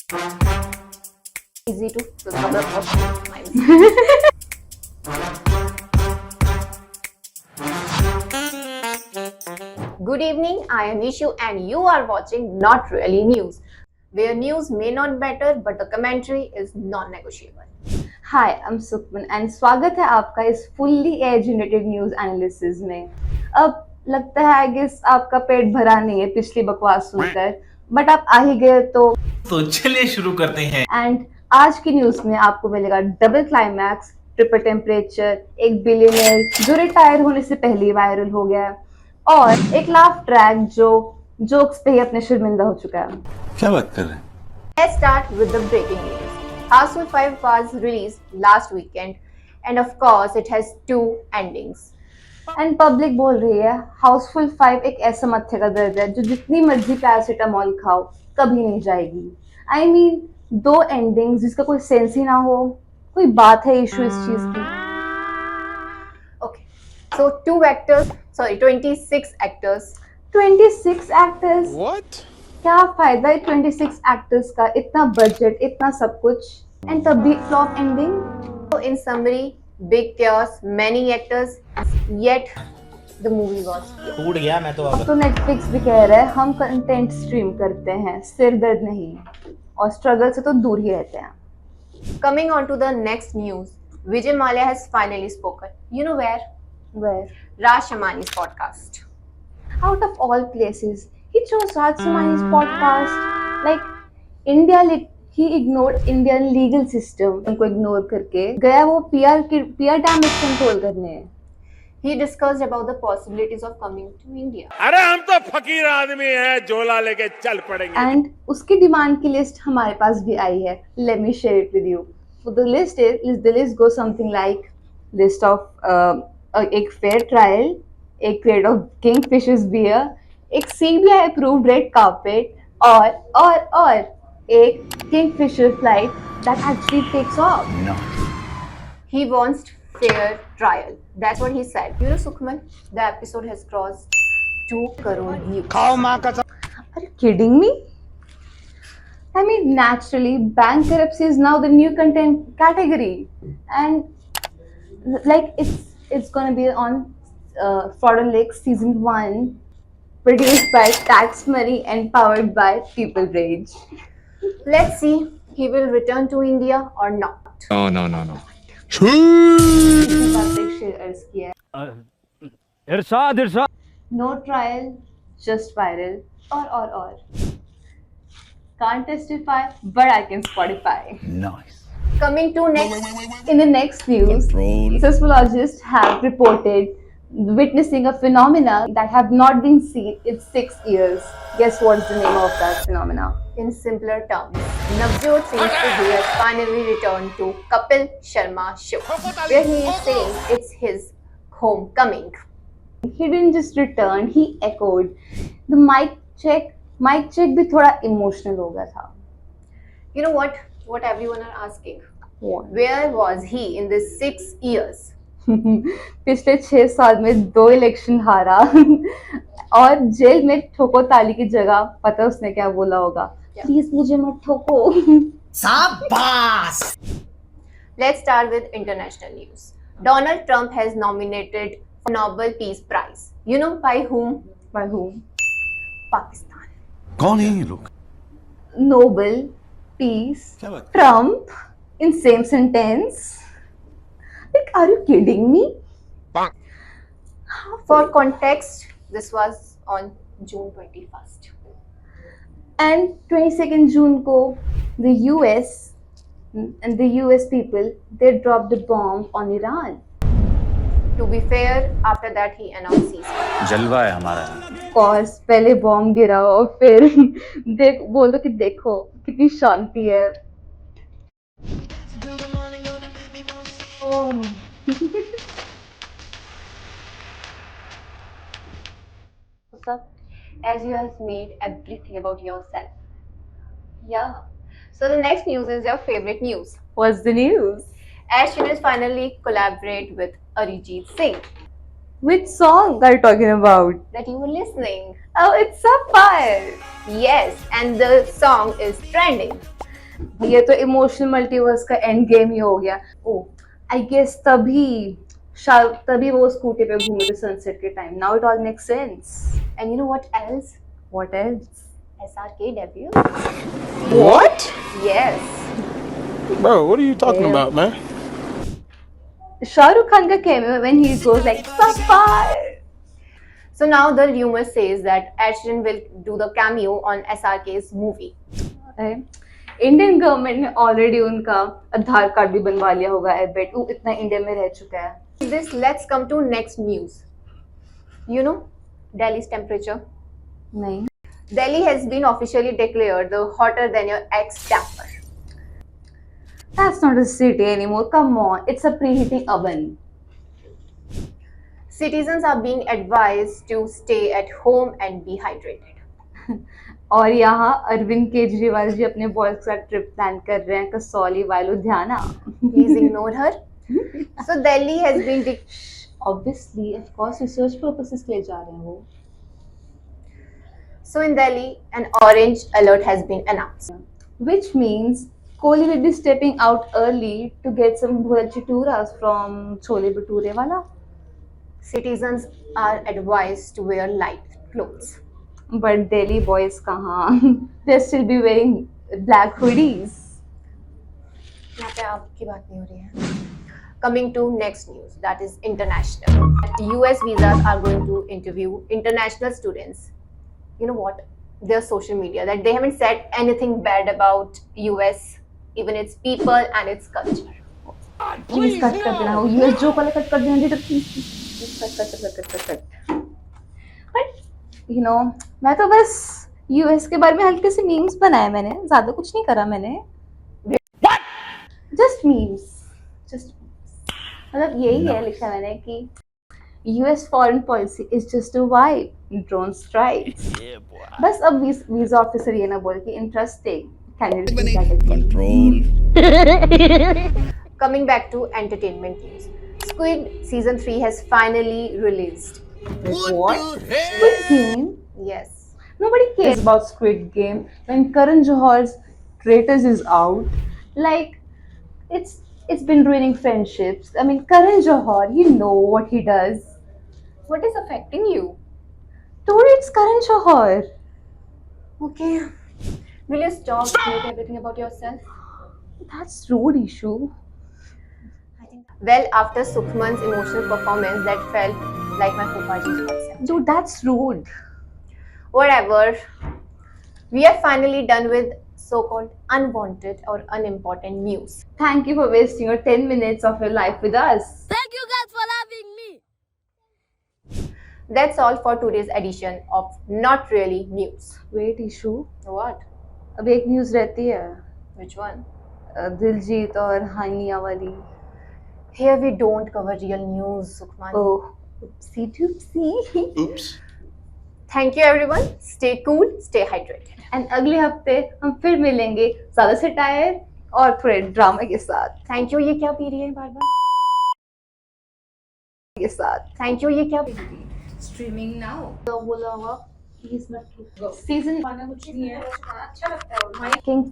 Easy to remember of minds. Good evening, I am Ishu and you are watching Not Really News, where news may not matter but the commentary is non-negotiable. Hi I'm Sukhman and स्वागत है आपका इस fully air generated news analysis में। अब लगता है I guess आपका पेट भरा नहीं है पिछली बकवास सुनकर, बट आप आ ही गए तो चलिए शुरू करते हैं। एंड आज की न्यूज में आपको मिलेगा डबल क्लाइमैक्स, ट्रिपल टेम्परेचर, एक बिलियनर जो रिटायर होने से पहले ही वायरल हो गया है, और एक लाफ ट्रैक जो जोक्स पे ही अपने शर्मिंदा हो चुका है। क्या बात कर रहे हैं? Let's start with the breaking news. Houseful 5 was released last weekend and of course it has two endings. And public बोल रही है हाउसफुल 5 एक ऐसा मत्थे का दर्द है जो जितनी मर्जी पैरासीटामोल खाओ कभी नहीं जाएगी। आई मीन दो एंडिंग्स जिसका कोई सेंस ही ना हो, कोई बात है इशू इस चीज की। Okay, so 26 actors. 26 actors, What? क्या फायदा है 26 एक्टर्स का, इतना बजट, इतना सब कुछ, एंड तब भी flop ending. So in summary, big chaos, many actors, yet the movie was pure. टूट गया मैं तो अब। तो नेटफ्लिक्स भी कह रहा है हम कंटेंट स्ट्रीम करते हैं, सिर दर्द नहीं, और स्ट्रगल से तो दूर ही रहते हैं। Coming on to the next news, Vijay Mallya has finally spoken. You know where? Where? Raj Shamani's podcast. Out of all places, he chose Raj Samani's podcast. Like India, he ignored Indian legal system. उनको ignore करके गया वो PR damage control करने। He discussed about the possibilities of coming to India. अरे हम तो फकीर आदमी हैं, झोला लेके चल पड़ेंगे। एंड उसकी डिमांड की लिस्ट हमारे पास भी आई है। Let me share it with you. So the list goes something like list of एक फेयर ट्रायल, एक क्रेट ऑफ किंगफिशर्स बियर, एक सीबीआई अप्रूव्ड रेड कार्पेट, और एक Kingfisher flight that actually takes off. He wants fair trial. That's what he said. You know, Sukhman, the episode has crossed 2 crore views. खाओ माँ का Are you kidding me? I mean, naturally, bank corruption is now the new content category, and like it's gonna be on Fraud and Leaks season 1, produced by Tax Money and powered by People Rage. Let's see he will return to India or not. No. इसने बात एक शेर अर्ज किया है, इरशाद no trial, just viral, और can't testify, but I can Spotify. Nice. Coming to next. In the next news, seismologists have reported witnessing a phenomena that have not been seen in 6 years. Guess what's the name of that phenomena? In simpler terms, Navjot Singh Sidhu has finally returned to Kapil Sharma show, where he is saying it's his homecoming. He didn't just return, he echoed. The mic check भी थोड़ा emotional हो गया था। You know what everyone are asking? What? Where was he in these 6 years? पिछले 6 साल में 2 election हारा और जेल में ठोको ताली की जगह पता है उसने क्या बोला होगा, प्लीज मुझे मत ठोको। Let's start with international news. Donald Trump has nominated for Nobel Peace Prize. You know by whom? By whom? Pakistan. कौन है ये लोग? Nobel Peace क्या बात? Trump in same sentence. Like, are you kidding me? For context, this was on June 21st. And 22nd June को the US and the US people, they dropped a bomb on Iran. To be fair, after that he announced ceasefire. जलवा है हमारा। Of course, पहले bomb गिरा और फिर बोल दो कि देखो कितनी शांति है। Oh. What's up? As you have made everything about yourself. Yeah. So the next news is your favorite news. What's the news? Ed Sheeran finally collaborate with Arijit Singh Which song are you talking about? that you were listening. Oh, it's Sapphire. Yes, and the song is trending. ये तो emotional multiverse का end game ही हो गया। ओ I guess तभी वो scooty पे घूमे थे सनसेट के time. Now it all makes sense. And you know what else? What else? SRK debut. What? Yes. Bro, what are you talking Yeah. about, man? Shahrukh Khan का cameo when he goes like sapphire. So now the rumor says that Ed Sheeran will do the cameo on SRK's movie. Indian government ने already उनका आधार card भी बनवा लिया होगा। आई बेट वो इतना India में रह चुका है। With this, let's come to next news. You know, Delhi's temperature. नहीं, Delhi has been officially declared the hotter than your ex temper. that's not a city anymore. Come on, it's a preheating oven. Citizens are being advised to stay at home and be hydrated. और यहाँ अरविंद केजरीवाल जी अपने boys के साथ trip plan कर रहे हैं Kasauli via Ludhiana. Please ignore her. So Delhi has been obviously of course research purposes के लिए जा रहे हैं वो। so in Delhi an orange alert has been announced. Which means Kohli will be stepping out early to get some bhol chituras from Chole Bhature wala. Citizens are advised to wear light clothes. But Delhi boys kahan? They still be wearing black hoodies. यहाँ पे आपकी बात नहीं हो रही है. Coming to next news, that is international. US visas are going to interview international students. You know what? Their social media that they haven't said anything bad about US, even its people and its culture. Please cut कर देना वो US joke वाला cut कर देना जी तो please cut. But you know मैं तो बस US के बारे में हल्के से memes बनाए मैंने, ज़्यादा कुछ नहीं करा मैंने. Just memes. Just मतलब यही है लिखा मैंने कि US foreign policy is just a vibe, drone strikes. बस अब वीजा ऑफिसर ये ना बोल कि interesting Control. Coming back to entertainment news, Squid season 3 has finally released. What? Squid Game? Yes. Nobody cares about Squid Game when Karan Johar's Traitors is out. Like it's been ruining friendships. I mean Karan Johar, you know what he does. What is affecting you? Dude, it's Karan Johar. Okay. Will you stop saying everything about yourself? That's rude, issue. I think. Well, after Sukhman's emotional performance, that felt like my Fupaji's WhatsApp. Dude, that's rude. Whatever. We are finally done with so-called unwanted or unimportant news. Thank you for wasting your 10 minutes of your life with us. Thank you guys for having me. That's all for today's edition of Not Really News. Wait, issue. What? अब एक news रहती है Which one? Diljit और हानिया वाली. Here we don't cover real news, Sukhman. Oh, oopsie doopsie. Oops. Thank you everyone. Stay cool, stay hydrated. And अगले हफ्ते हम फिर मिलेंगे ज्यादा सटायर और थोड़े ड्रामा के साथ. Thank you. ये क्या पी रही है बार-बार? Thank you. ये क्या पी रही है? Streaming now. तो बोला होगा प्लीज मत गो. सीजन खाना कुछ नहीं है. अच्छा लगता है. किंग